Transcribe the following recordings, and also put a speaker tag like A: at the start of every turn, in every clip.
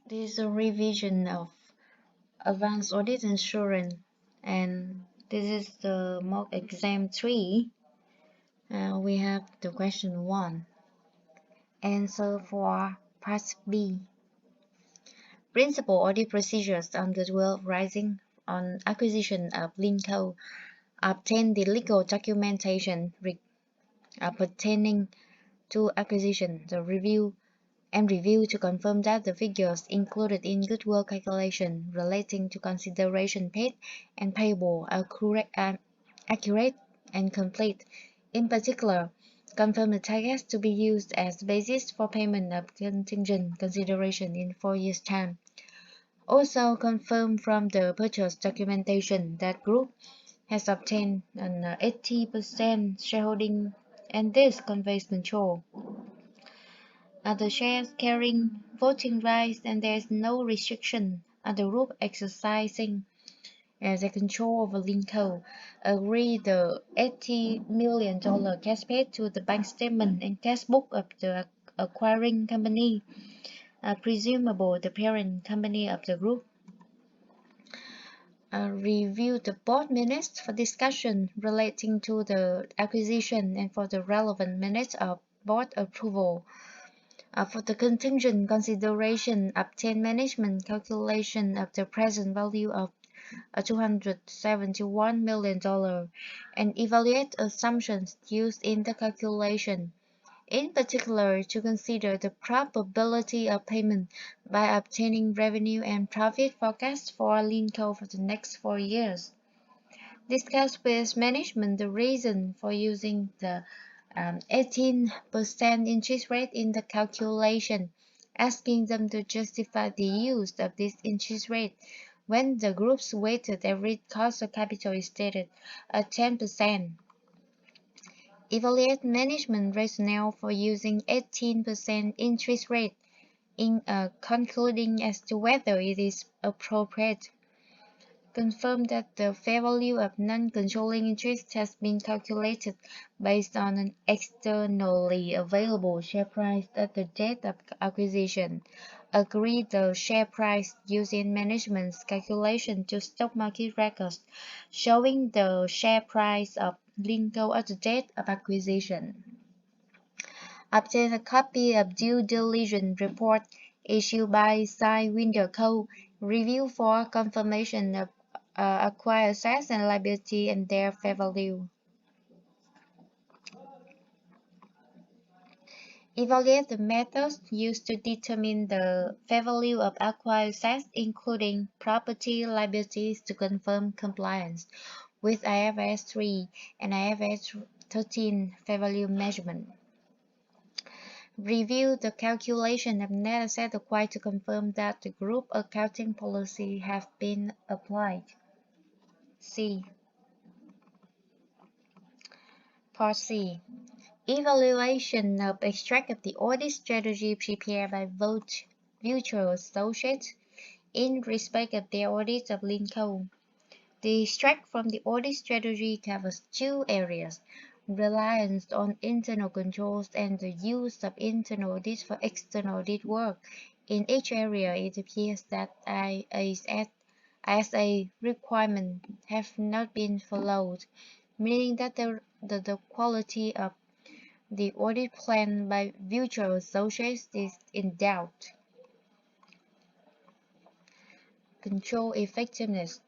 A: This is a revision of advanced audit insurance, and this is the mock exam 3. We have the question 1. Answer for part B. Principal audit procedures on goodwill rising on acquisition of Linco. Obtain the legal documentation pertaining to acquisition, the review to confirm that the figures included in goodwill calculation relating to consideration paid and payable are accurate and complete. In particular, confirm the targets to be used as the basis for payment of contingent consideration in 4 years' time. Also confirm from the purchase documentation that group has obtained an 80% shareholding, and this conveys control the shares carrying voting rights, and there is no restriction on the group exercising the control over Linco. Agree the $80 million cash paid to the bank statement and cash book of the acquiring company, presumable the parent company of the group. Review the board minutes for discussion relating to the acquisition and for the relevant minutes of board approval. For the contingent consideration, obtain management calculation of the present value of $271 million and evaluate assumptions used in the calculation. In particular, to consider the probability of payment by obtaining revenue and profit forecast for Linco for the next 4 years. Discuss with management the reason for using the 18% interest rate in the calculation, asking them to justify the use of this interest rate when the group's weighted average cost of capital is stated at 10%. Evaluate management rationale for using 18% interest rate in concluding as to whether it is appropriate. Confirm that the fair value of non-controlling interest has been calculated based on an externally available share price at the date of acquisition. Agree the share price used in management's calculation to stock market records showing the share price of Linco at the date of acquisition. Obtain a copy of due diligence report issued by Sidewinder Co. Review for confirmation of acquired assets and liability and their fair value. Evaluate the methods used to determine the fair value of acquired assets, including property liabilities, to confirm compliance with IFRS 3 and IFRS 13 fair value measurement. Review the calculation of net asset acquired to confirm that the group accounting policy have been applied. C. Part C. Evaluation of extract of the audit strategy prepared by Virtual Associates in respect of their audit of Linco. The extract from the audit strategy covers 2 areas: reliance on internal controls and the use of internal audit for external audit work. In each area, it appears that ISA requirements have not been followed, meaning that the quality of the audit plan by Virtual Associates is in doubt. Control effectiveness.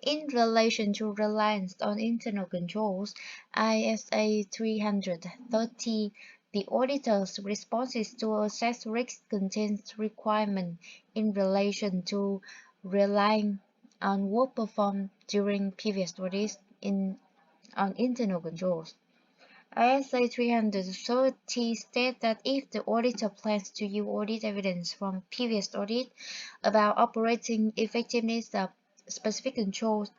A: In relation to reliance on internal controls, ISA 330, the auditor's responses to assess risk contains requirements in relation to relying on work performed during previous audits on internal controls. ISA 330 states that if the auditor plans to use audit evidence from previous audit about operating effectiveness of specific controls,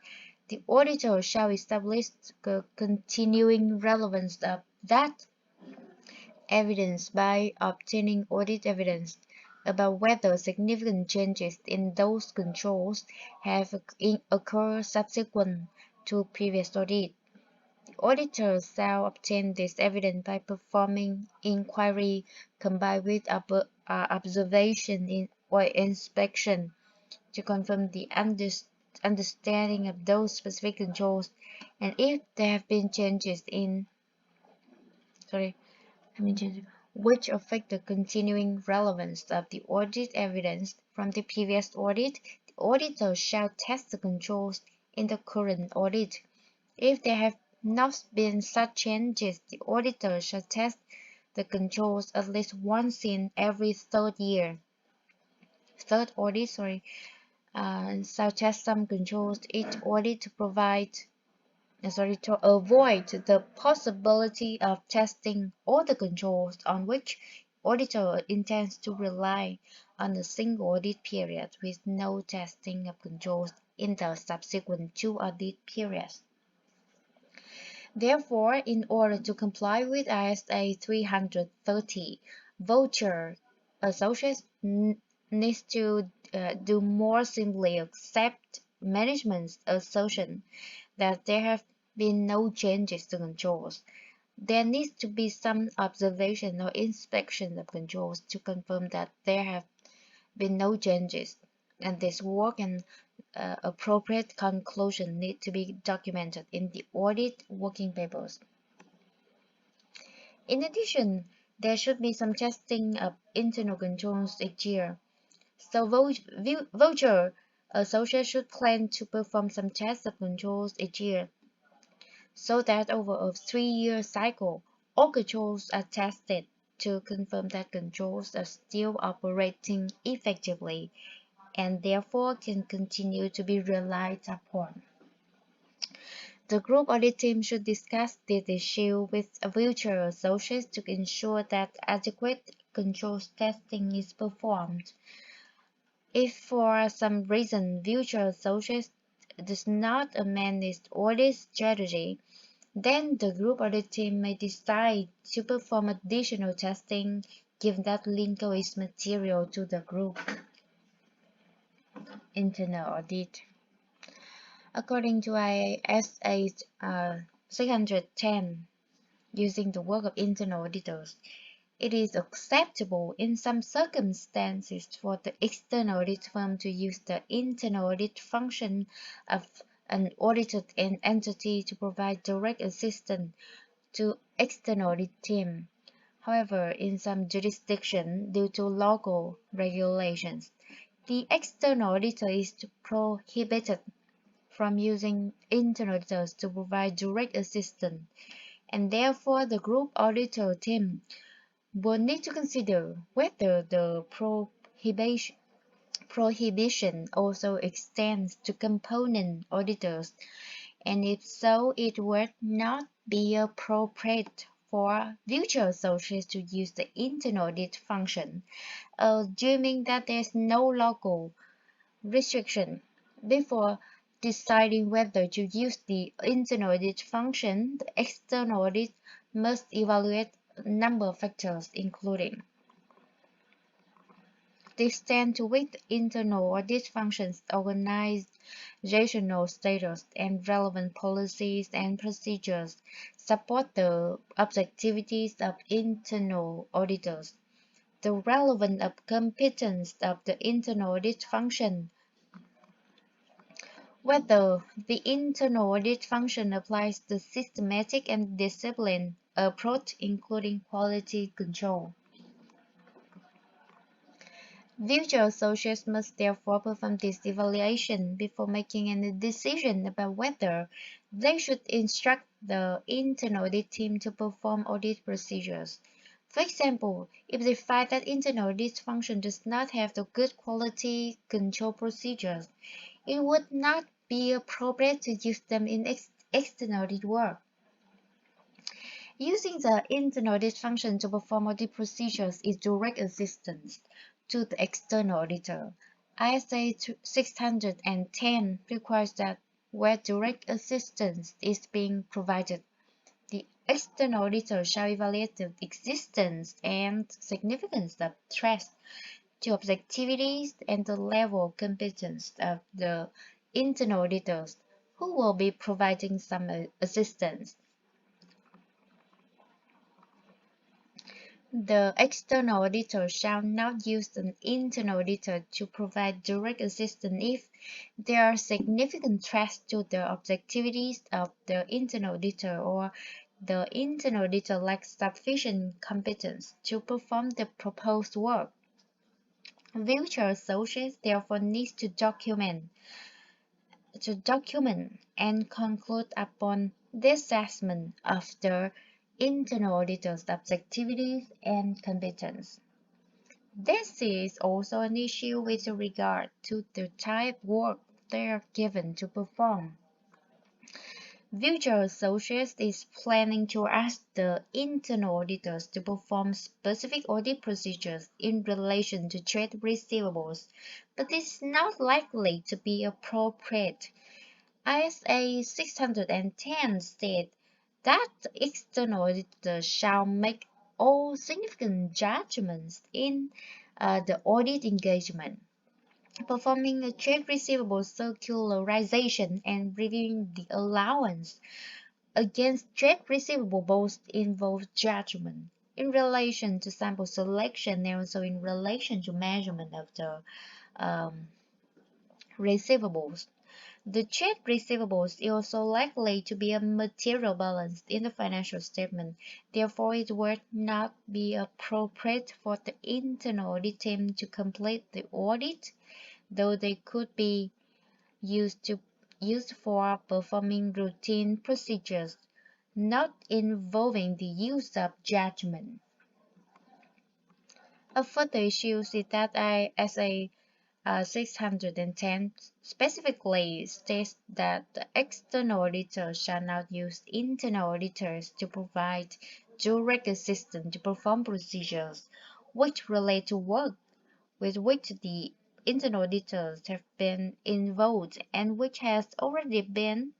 A: the auditor shall establish the continuing relevance of that evidence by obtaining audit evidence about whether significant changes in those controls have occurred subsequent to previous audit. Auditors shall obtain this evidence by performing inquiry combined with observation or inspection to confirm the understanding of those specific controls, and if there have been changes in which affect the continuing relevance of the audit evidence from the previous audit, the auditor shall test the controls in the current audit. If there have not been such changes, the auditor shall test the controls at least once in every third audit, shall test some controls each audit to avoid the possibility of testing all the controls on which auditor intends to rely on a single audit period with no testing of controls in the subsequent 2 audit periods. Therefore, in order to comply with ISA 330, voucher associates needs to do more simply accept management's assertion that there have been no changes to controls. There needs to be some observation or inspection of controls to confirm that there have been no changes, and this work and appropriate conclusion need to be documented in the audit working papers. In addition, there should be some testing of internal controls each year. So voucher associates should plan to perform some tests of controls each year, so that over a 3-year cycle, all controls are tested to confirm that controls are still operating effectively and therefore can continue to be relied upon. The group audit team should discuss this issue with voucher associates to ensure that adequate controls testing is performed. If for some reason voucher associates does not amend its audit strategy, then the group audit team may decide to perform additional testing given that Linko is material to the group internal audit. According to ISA 610, using the work of internal auditors, it is acceptable in some circumstances for the external audit firm to use the internal audit function of an audited entity to provide direct assistance to external audit team. However, in some jurisdictions, due to local regulations, the external auditor is prohibited from using internal auditors to provide direct assistance, and therefore the group auditor team will need to consider whether the prohibition also extends to component auditors, and if so, it would not be appropriate for future associates to use the internal audit function, assuming that there is no local restriction. Before deciding whether to use the internal audit function, the external audit must evaluate a number of factors, including the extent to which the internal audit functions organizational status and relevant policies and procedures support the objectivities of internal auditors, the relevance of competence of the internal audit function, whether the internal audit function applies the systematic and disciplined approach, including quality control. Future associates must therefore perform this evaluation before making any decision about whether they should instruct the internal audit team to perform audit procedures. For example, if they find that internal audit function does not have the good quality control procedures, it would not be appropriate to use them in external audit work. Using the internal audit function to perform audit procedures is direct assistance to the external auditor. ISA 610 requires that where direct assistance is being provided, the external auditor shall evaluate the existence and significance of threats to objectivities and the level of competence of the internal auditors who will be providing some assistance. The external auditor shall not use an internal auditor to provide direct assistance if there are significant threats to the objectivities of the internal auditor or the internal auditor lacks sufficient competence to perform the proposed work. Future associates therefore needs to document and conclude upon the assessment of the internal auditor's objectivities and competence. This is also an issue with regard to the type of work they are given to perform. Future Associates is planning to ask the internal auditors to perform specific audit procedures in relation to trade receivables, but this is not likely to be appropriate. ISA 610 states that the external auditor shall make all significant judgments in the audit engagement, performing a trade receivable circularization and reviewing the allowance against trade receivables involves judgment in relation to sample selection and also in relation to measurement of the um, receivables. The trade receivables is also likely to be a material balance in the financial statement. Therefore, it would not be appropriate for the internal audit team to complete the audit, though they could be used for performing routine procedures not involving the use of judgment. A further issue is that ISA 610 specifically states that the external auditor shall not use internal auditors to provide direct assistance to perform procedures which relate to work with which the internal auditors have been involved and which has already been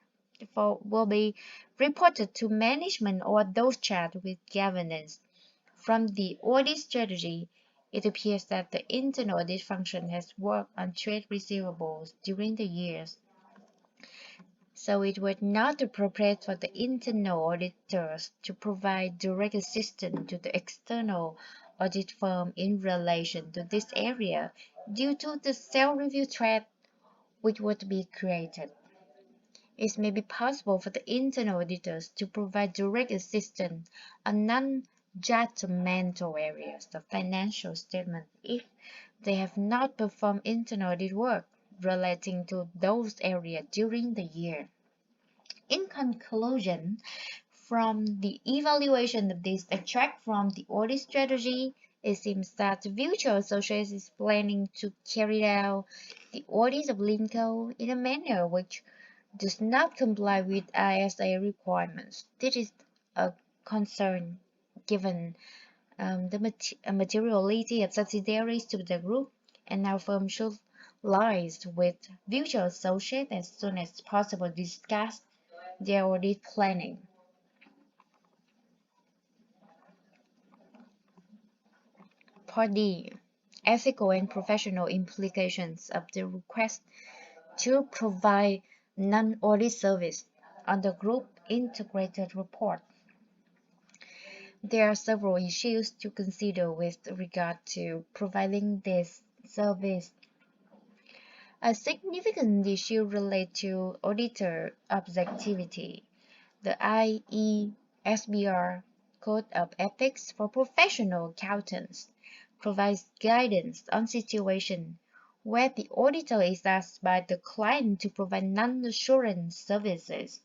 A: will be reported to management or those charged with governance. From the audit strategy, it appears that the internal audit function has worked on trade receivables during the years, so it was not appropriate for the internal auditors to provide direct assistance to the external audit firm in relation to this area due to the self-review threat which would be created. It may be possible for the internal auditors to provide direct assistance on non-judgmental areas of financial statement if they have not performed internal audit work relating to those areas during the year. In conclusion, from the evaluation of this extract from the audit strategy, it seems that Future Associates is planning to carry out the audit of Linko in a manner which does not comply with ISA requirements. This is a concern given the materiality of subsidiaries to the group, and our firm should liaise with Future Associates as soon as possible to discuss their audit planning. Part D. Ethical and professional implications of the request to provide non-audit service on the group integrated report. There are several issues to consider with regard to providing this service. A significant issue relates to auditor objectivity. The IESBR Code of Ethics for Professional Accountants provides guidance on situations where the auditor is asked by the client to provide non-assurance services.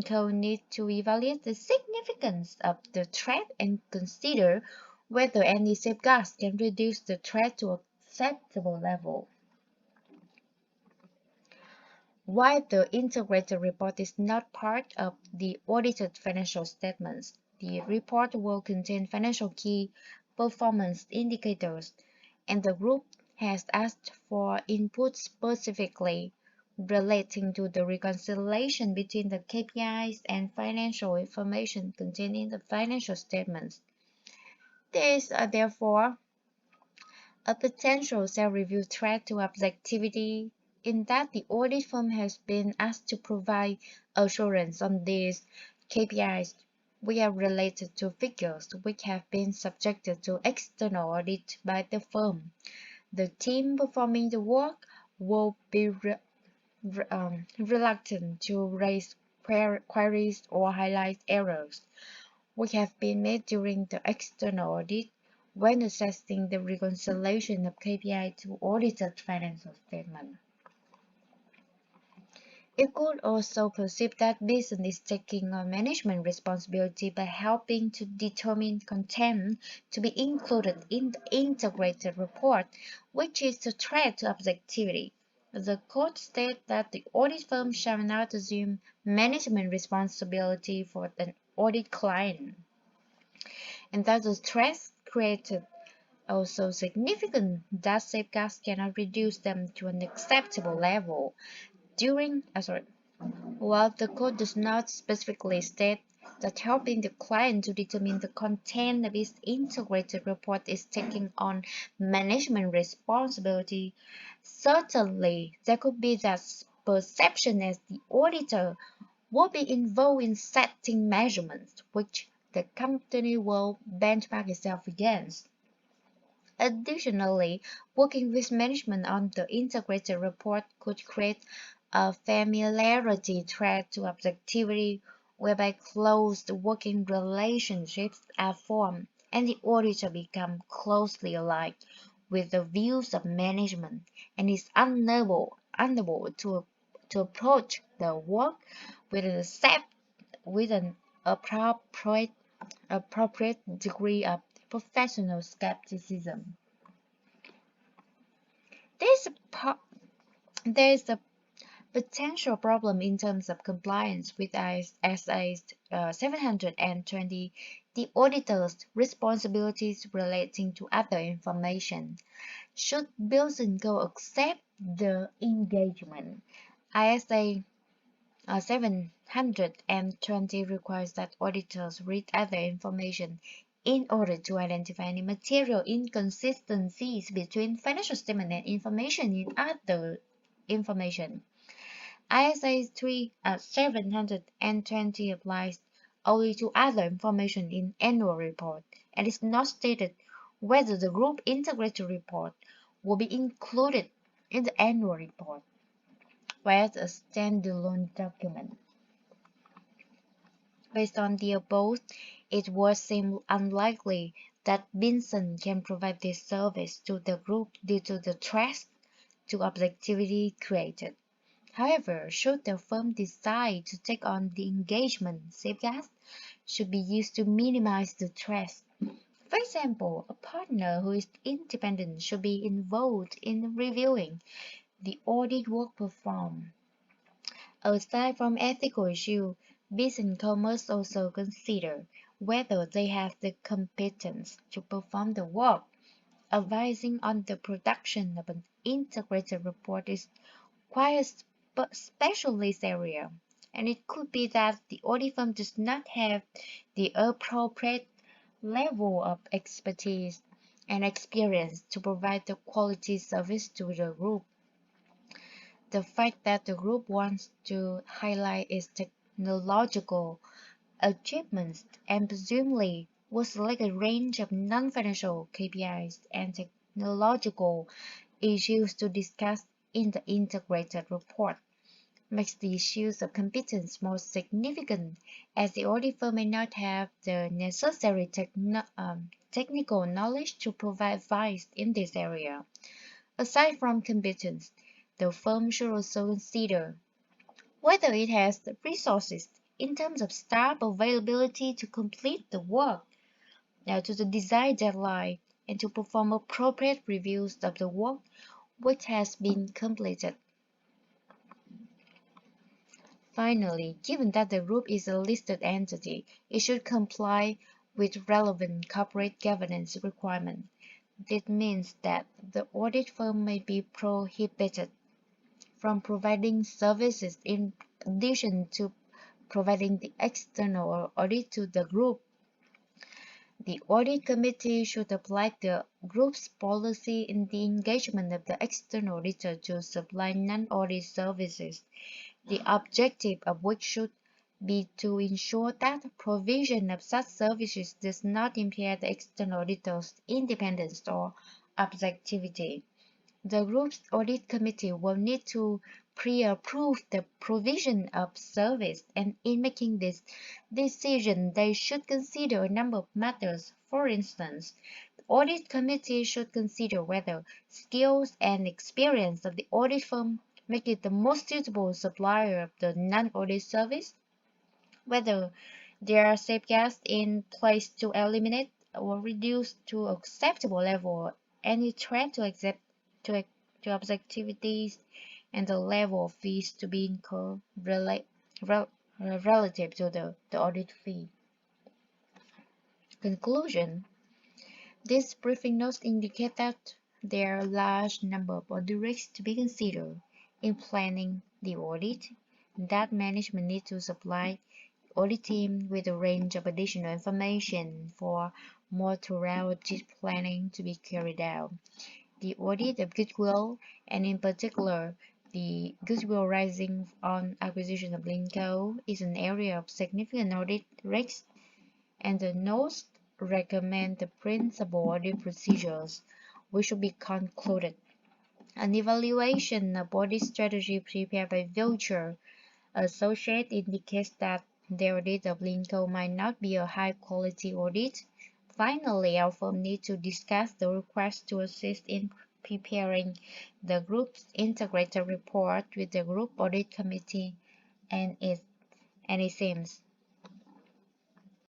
A: Code needs to evaluate the significance of the threat and consider whether any safeguards can reduce the threat to acceptable level. While the integrated report is not part of the audited financial statements, the report will contain financial key performance indicators, and the group has asked for input specifically relating to the reconciliation between the KPIs and financial information contained in the financial statements. There is therefore a potential self-review threat to objectivity in that the audit firm has been asked to provide assurance on these KPIs We are related to figures which have been subjected to external audit by the firm. The team performing the work will be reluctant to raise queries or highlight errors which have been made during the external audit when assessing the reconciliation of KPI to audited financial statement. It could also perceive that business is taking on management responsibility by helping to determine content to be included in the integrated report, which is a threat to objectivity. The court states that the audit firm shall not assume management responsibility for an audit client, and that the threat created also significant that safeguards cannot reduce them to an acceptable level. While the code does not specifically state that helping the client to determine the content of its integrated report is taking on management responsibility, certainly there could be that perception as the auditor will be involved in setting measurements which the company will benchmark itself against. Additionally, working with management on the integrated report could create a familiarity threat to objectivity, whereby close working relationships are formed and the auditor becomes closely aligned with the views of management and is unable to approach the work with an appropriate degree of professional skepticism. There's a, po- there's a potential problem in terms of compliance with ISA 720, the auditor's responsibilities relating to other information. Should Bills and Go accept the engagement? ISA 720 requires that auditors read other information in order to identify any material inconsistencies between financial statement and information in other information. ISA 720 applies only to other information in annual report and is not stated whether the group integrated report will be included in the annual report as a standalone document. Based on the above, it would seem unlikely that Binson can provide this service to the group due to the threat to objectivity created. However, should the firm decide to take on the engagement, safeguards should be used to minimize the threat. For example, a partner who is independent should be involved in reviewing the audit work performed. Aside from ethical issues, business must also consider whether they have the competence to perform the work. Advising on the production of an integrated report is quite a specialist area, and it could be that the audit firm does not have the appropriate level of expertise and experience to provide the quality service to the group. The fact that the group wants to highlight its technological achievements and presumably will select a range of non-financial KPIs and technological issues to discuss in the integrated report makes the issues of competence more significant, as the audit firm may not have the necessary technical knowledge to provide advice in this area. Aside from competence, the firm should also consider whether it has the resources in terms of staff availability to complete the work to the desired deadline and to perform appropriate reviews of the work which has been completed. Finally, given that the group is a listed entity, it should comply with relevant corporate governance requirements. This means that the audit firm may be prohibited from providing services in addition to providing the external audit to the group. The audit committee should apply the group's policy in the engagement of the external auditor to supply non-audit services, the objective of which should B. To ensure that provision of such services does not impair the external auditor's independence or objectivity. The group's audit committee will need to pre-approve the provision of service, and in making this decision, they should consider a number of matters. For instance, the audit committee should consider whether skills and experience of the audit firm make it the most suitable supplier of the non-audit service, whether there are safeguards in place to eliminate or reduce to acceptable level any threat to, to objectivities, and the level of fees to be incurred relative to the audit fee. Conclusion. These briefing notes indicate that there are a large number of audit risks to be considered in planning the audit, that management needs to supply audit team with a range of additional information for more thorough audit planning to be carried out. The audit of goodwill, and in particular, the goodwill rising on acquisition of Linko, is an area of significant audit risk, and the notes recommend the principal audit procedures which should be concluded. An evaluation of audit strategy prepared by Vulture Associate indicates that the audit of Linko might not be a high-quality audit. Finally, our firm needs to discuss the request to assist in preparing the group's integrated report with the group audit committee, and it seems